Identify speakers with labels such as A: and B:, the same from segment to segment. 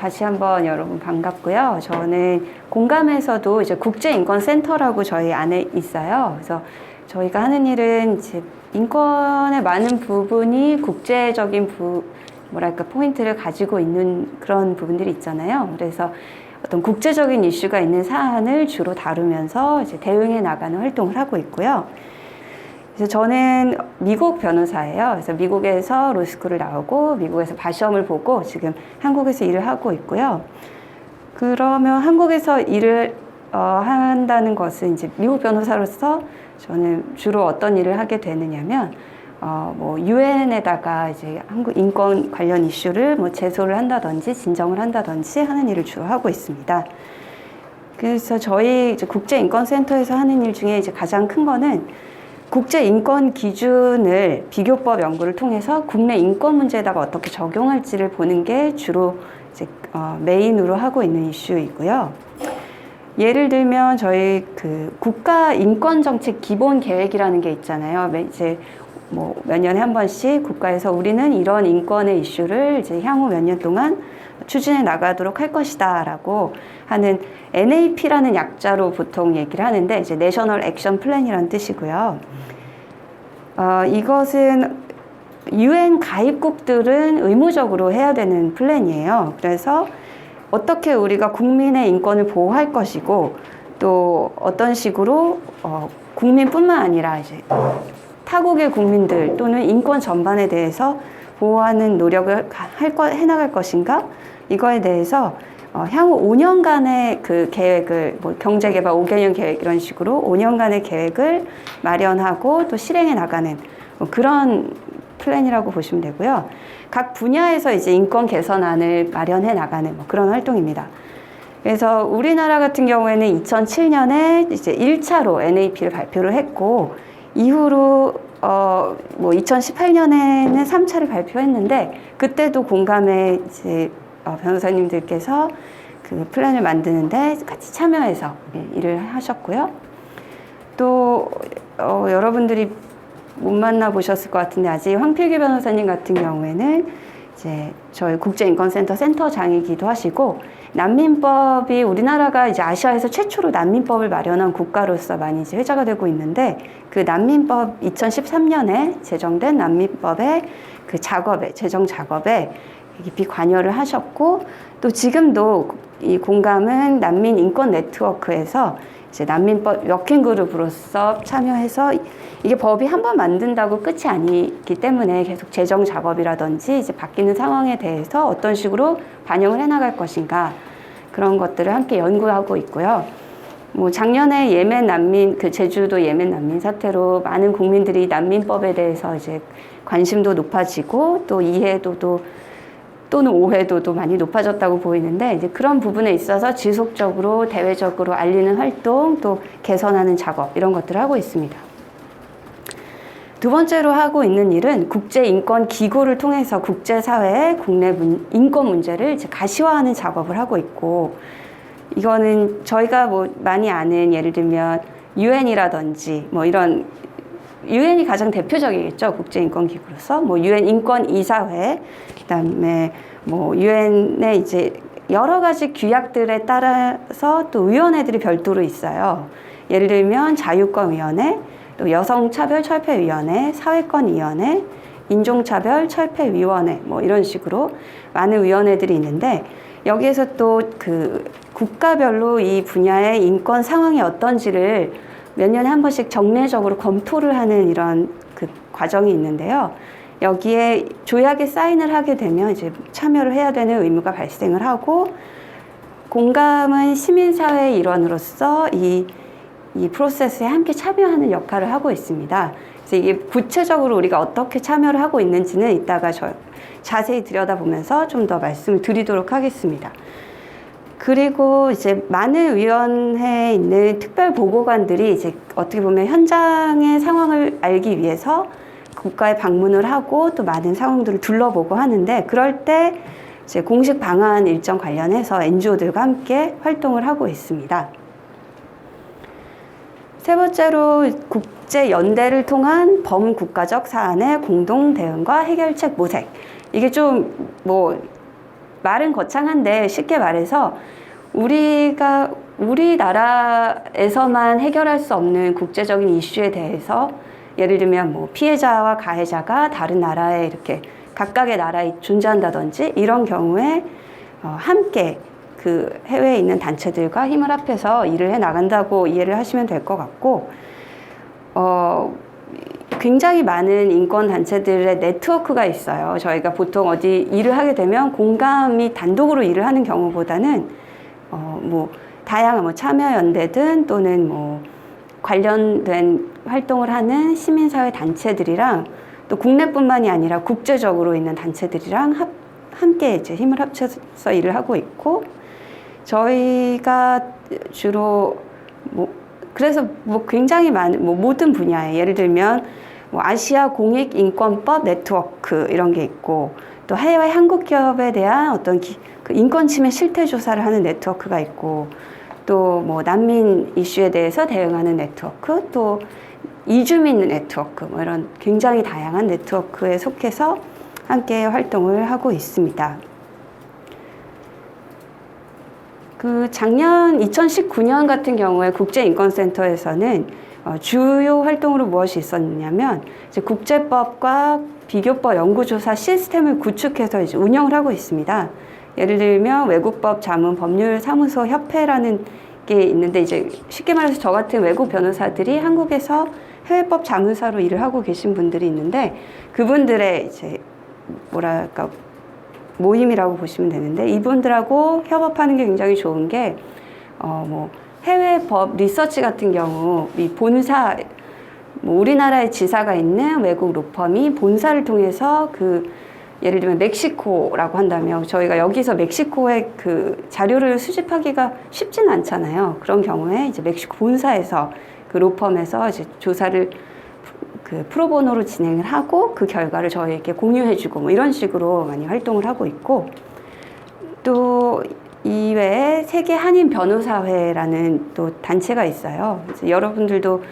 A: 다시 한번 여러분 반갑고요. 저는 공감에서도 이제 국제인권센터라고 저희 안에 있어요. 그래서 저희가 하는 일은 이제 인권의 많은 부분이 국제적인 포인트를 가지고 있는 그런 부분들이 있잖아요. 그래서 어떤 국제적인 이슈가 있는 사안을 주로 다루면서 이제 대응해 나가는 활동을 하고 있고요. 그래서 저는 미국 변호사예요. 그래서 미국에서 로스쿨을 나오고 미국에서 바시험을 보고 지금 한국에서 일을 하고 있고요. 그러면 한국에서 일을 한다는 것은 이제 미국 변호사로서 저는 주로 어떤 일을 하게 되느냐면 유엔에다가 이제 한국 인권 관련 이슈를 제소를 한다든지 진정을 한다든지 하는 일을 주로 하고 있습니다. 그래서 저희 이제 국제인권센터에서 하는 일 중에 이제 가장 큰 거는 국제인권 기준을 비교법 연구를 통해서 국내 인권 문제에다가 어떻게 적용할지를 보는 게 주로 이제 메인으로 하고 있는 이슈이고요. 예를 들면 저희 그 국가 인권 정책 기본 계획이라는 게 있잖아요. 이제 몇 년에 한 번씩 국가에서 우리는 이런 인권의 이슈를 이제 향후 몇 년 동안 추진해 나가도록 할 것이다라고 하는 NAP라는 약자로 보통 얘기를 하는데 이제 내셔널 액션 플랜이라는 뜻이고요. 이것은 UN 가입국들은 의무적으로 해야 되는 플랜이에요. 그래서 어떻게 우리가 국민의 인권을 보호할 것이고 또 어떤 식으로 국민뿐만 아니라 이제 타국의 국민들 또는 인권 전반에 대해서 보호하는 노력을 해나갈 것인가? 이거에 대해서 향후 5년간의 그 계획을 경제개발 5개년 계획 이런 식으로 5년간의 계획을 마련하고 또 실행해 나가는 그런 플랜이라고 보시면 되고요. 각 분야에서 이제 인권 개선안을 마련해 나가는 그런 활동입니다. 그래서 우리나라 같은 경우에는 2007년에 이제 1차로 NAP를 발표를 했고 이후로 2018년에는 3차를 발표했는데 그때도 공감에 이제 변호사님들께서 그 플랜을 만드는데 같이 참여해서 일을 하셨고요. 또 여러분들이 못 만나보셨을 것 같은데 아직 황필규 변호사님 같은 경우에는 이제 저희 국제인권센터 센터장이기도 하시고 난민법이 우리나라가 이제 아시아에서 최초로 난민법을 마련한 국가로서 많이 이제 회자가 되고 있는데 그 난민법 2013년에 제정된 난민법의 그 제정 작업에 깊이 관여를 하셨고 또 지금도 이 공감은 난민 인권 네트워크에서 이제 난민법 워킹 그룹으로서 참여해서 이게 법이 한 번 만든다고 끝이 아니기 때문에 계속 제정 작업이라든지 이제 바뀌는 상황에 대해서 어떤 식으로 반영을 해나갈 것인가 그런 것들을 함께 연구하고 있고요. 작년에 예멘 난민 제주도 예멘 난민 사태로 많은 국민들이 난민법에 대해서 이제 관심도 높아지고 또 이해도도 또는 오해도도 많이 높아졌다고 보이는데 이제 그런 부분에 있어서 지속적으로 대외적으로 알리는 활동 또 개선하는 작업 이런 것들을 하고 있습니다. 두 번째로 하고 있는 일은 국제인권기구를 통해서 국제사회의 국내 인권 문제를 이제 가시화하는 작업을 하고 있고 이거는 저희가 많이 아는 예를 들면 유엔이라든지 이런 유엔이 가장 대표적이겠죠. 국제인권기구로서 유엔 인권이사회 그다음에 유엔의 이제 여러 가지 규약들에 따라서 또 위원회들이 별도로 있어요. 예를 들면 자유권위원회, 또 여성차별철폐위원회, 사회권위원회, 인종차별철폐위원회 이런 식으로 많은 위원회들이 있는데 여기에서 또 그 국가별로 이 분야의 인권 상황이 어떤지를 몇 년에 한 번씩 정례적으로 검토를 하는 이런 그 과정이 있는데요. 여기에 조약에 사인을 하게 되면 이제 참여를 해야 되는 의무가 발생을 하고 공감은 시민사회의 일원으로서 이 프로세스에 함께 참여하는 역할을 하고 있습니다. 그래서 이게 구체적으로 우리가 어떻게 참여를 하고 있는지는 이따가 자세히 들여다보면서 좀 더 말씀을 드리도록 하겠습니다. 그리고 이제 많은 위원회에 있는 특별 보고관들이 이제 어떻게 보면 현장의 상황을 알기 위해서 국가에 방문을 하고 또 많은 상황들을 둘러보고 하는데 그럴 때 이제 공식 방안 일정 관련해서 NGO들과 함께 활동을 하고 있습니다. 세 번째로 국제연대를 통한 범국가적 사안의 공동 대응과 해결책 모색. 이게 좀 말은 거창한데 쉽게 말해서 우리나라에서만 해결할 수 없는 국제적인 이슈에 대해서 예를 들면 뭐 피해자와 가해자가 다른 나라에 이렇게 각각의 나라에 존재한다든지 이런 경우에 함께 그 해외에 있는 단체들과 힘을 합해서 일을 해 나간다고 이해를 하시면 될 것 같고, 굉장히 많은 인권 단체들의 네트워크가 있어요. 저희가 보통 어디 일을 하게 되면 공감이 단독으로 일을 하는 경우보다는 뭐 다양한 뭐 참여연대든 또는 뭐 관련된 활동을 하는 시민사회 단체들이랑 또 국내뿐만이 아니라 국제적으로 있는 단체들이랑 함께 이제 힘을 합쳐서 일을 하고 있고, 저희가 주로 그래서 굉장히 많은 모든 분야에 예를 들면 아시아 공익인권법 네트워크 이런 게 있고, 또 해외 한국 기업에 대한 어떤 그 인권 침해 실태 조사를 하는 네트워크가 있고, 또 뭐 난민 이슈에 대해서 대응하는 네트워크, 또 이주민 네트워크, 뭐 이런 굉장히 다양한 네트워크에 속해서 함께 활동을 하고 있습니다. 그 작년 2019년 같은 경우에 국제인권센터에서는 주요 활동으로 무엇이 있었냐면 이제 국제법과 비교법 연구조사 시스템을 구축해서 이제 운영을 하고 있습니다. 예를 들면 외국법 자문 법률 사무소 협회라는 게 있는데, 이제 쉽게 말해서 저 같은 외국 변호사들이 한국에서 해외법 자문사로 일을 하고 계신 분들이 있는데, 그분들의 이제 뭐랄까 모임이라고 보시면 되는데, 이분들하고 협업하는 게 굉장히 좋은 게 뭐 해외 법 리서치 같은 경우 이 본사 뭐 우리나라에 지사가 있는 외국 로펌이 본사를 통해서 그 예를 들면 멕시코라고 한다면 저희가 여기서 멕시코의 그 자료를 수집하기가 쉽지는 않잖아요. 그런 경우에 이제 멕시코 본사에서 그 로펌에서 이제 조사를 그 프로보노로 진행을 하고 그 결과를 저희에게 공유해주고 뭐 이런 식으로 많이 활동을 하고 있고, 또 이외에 세계 한인 변호사회라는 또 단체가 있어요. 이제 여러분들도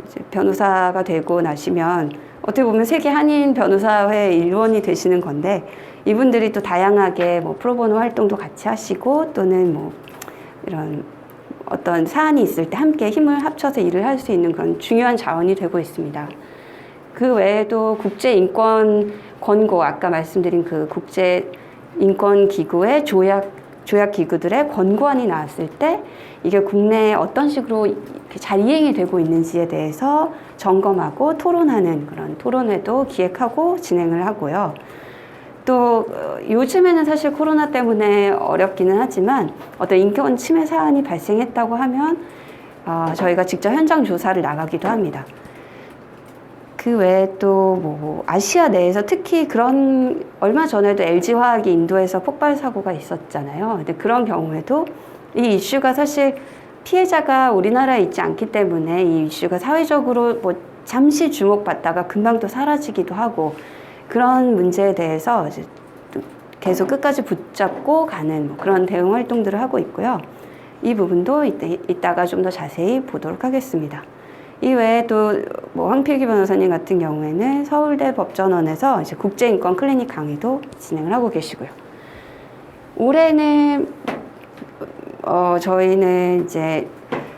A: 이제 변호사가 되고 나시면 어떻게 보면 세계 한인 변호사회 일원이 되시는 건데, 이분들이 또 다양하게 뭐 프로보노 활동도 같이 하시고 또는 뭐 이런 어떤 사안이 있을 때 함께 힘을 합쳐서 일을 할 수 있는 그런 중요한 자원이 되고 있습니다. 그 외에도 국제인권 권고, 아까 말씀드린 그 국제인권기구의 조약기구들의 권고안이 나왔을 때 이게 국내에 어떤 식으로 잘 이행이 되고 있는지에 대해서 점검하고 토론하는 그런 토론회도 기획하고 진행을 하고요. 또 요즘에는 사실 코로나 때문에 어렵기는 하지만 어떤 인권 침해 사안이 발생했다고 하면 저희가 직접 현장 조사를 나가기도 합니다. 그 외에 또 뭐 아시아 내에서 특히 그런 얼마 전에도 LG화학이 인도에서 폭발 사고가 있었잖아요. 근데 그런 경우에도 이 이슈가 사실 피해자가 우리나라에 있지 않기 때문에 이 이슈가 사회적으로 뭐 잠시 주목받다가 금방 또 사라지기도 하고, 그런 문제에 대해서 이제 계속 끝까지 붙잡고 가는 뭐 그런 대응 활동들을 하고 있고요. 이 부분도 이따가 좀 더 자세히 보도록 하겠습니다. 이외에 또 뭐 황필기 변호사님 같은 경우에는 서울대 법전원에서 이제 국제인권 클리닉 강의도 진행을 하고 계시고요. 올해는 저희는 이제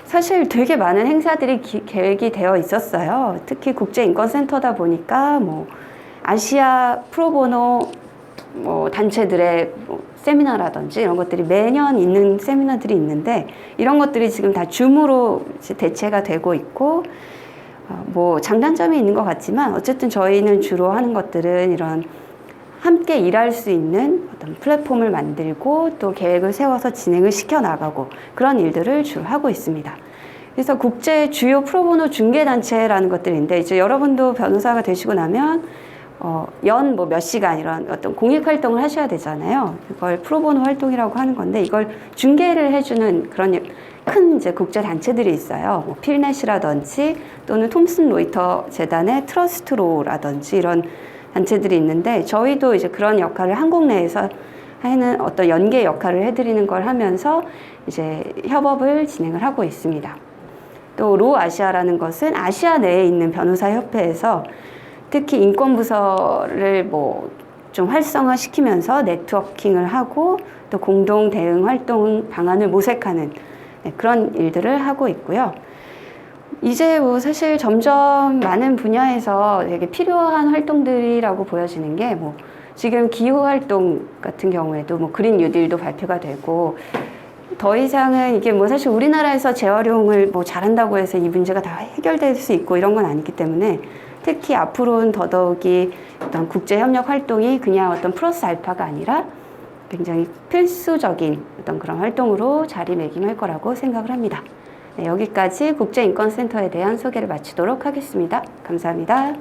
A: 사실 되게 많은 행사들이 계획이 되어 있었어요. 특히 국제인권센터다 보니까 뭐 아시아 프로보노 뭐 단체들의 뭐 세미나라든지 이런 것들이 매년 있는 세미나들이 있는데, 이런 것들이 지금 다 줌으로 이제 대체가 되고 있고, 뭐 장단점이 있는 것 같지만 어쨌든 저희는 주로 하는 것들은 이런 함께 일할 수 있는 어떤 플랫폼을 만들고 또 계획을 세워서 진행을 시켜 나가고 그런 일들을 주로 하고 있습니다. 그래서 국제 주요 프로보노 중개단체라는 것들인데, 이제 여러분도 변호사가 되시고 나면 연 뭐 몇 시간 이런 어떤 공익 활동을 하셔야 되잖아요. 그걸 프로보노 활동이라고 하는 건데, 이걸 중개를 해주는 그런 큰 이제 국제 단체들이 있어요. 뭐 필넷이라든지 또는 톰슨 로이터 재단의 트러스트로라든지 이런 단체들이 있는데, 저희도 이제 그런 역할을 한국 내에서 하는 어떤 연계 역할을 해드리는 걸 하면서 이제 협업을 진행을 하고 있습니다. 또 로 아시아라는 것은 아시아 내에 있는 변호사 협회에서 특히 인권부서를 뭐 좀 활성화시키면서 네트워킹을 하고 또 공동 대응 활동 방안을 모색하는 그런 일들을 하고 있고요. 이제 뭐 사실 점점 많은 분야에서 되게 필요한 활동들이라고 보여지는 게 뭐 지금 기후 활동 같은 경우에도 뭐 그린 뉴딜도 발표가 되고 더 이상은 이게 뭐 사실 우리나라에서 재활용을 뭐 잘한다고 해서 이 문제가 다 해결될 수 있고 이런 건 아니기 때문에 특히 앞으로는 더더욱이 어떤 국제 협력 활동이 그냥 어떤 플러스 알파가 아니라 굉장히 필수적인 어떤 그런 활동으로 자리매김할 거라고 생각을 합니다. 네, 여기까지 국제인권센터에 대한 소개를 마치도록 하겠습니다. 감사합니다.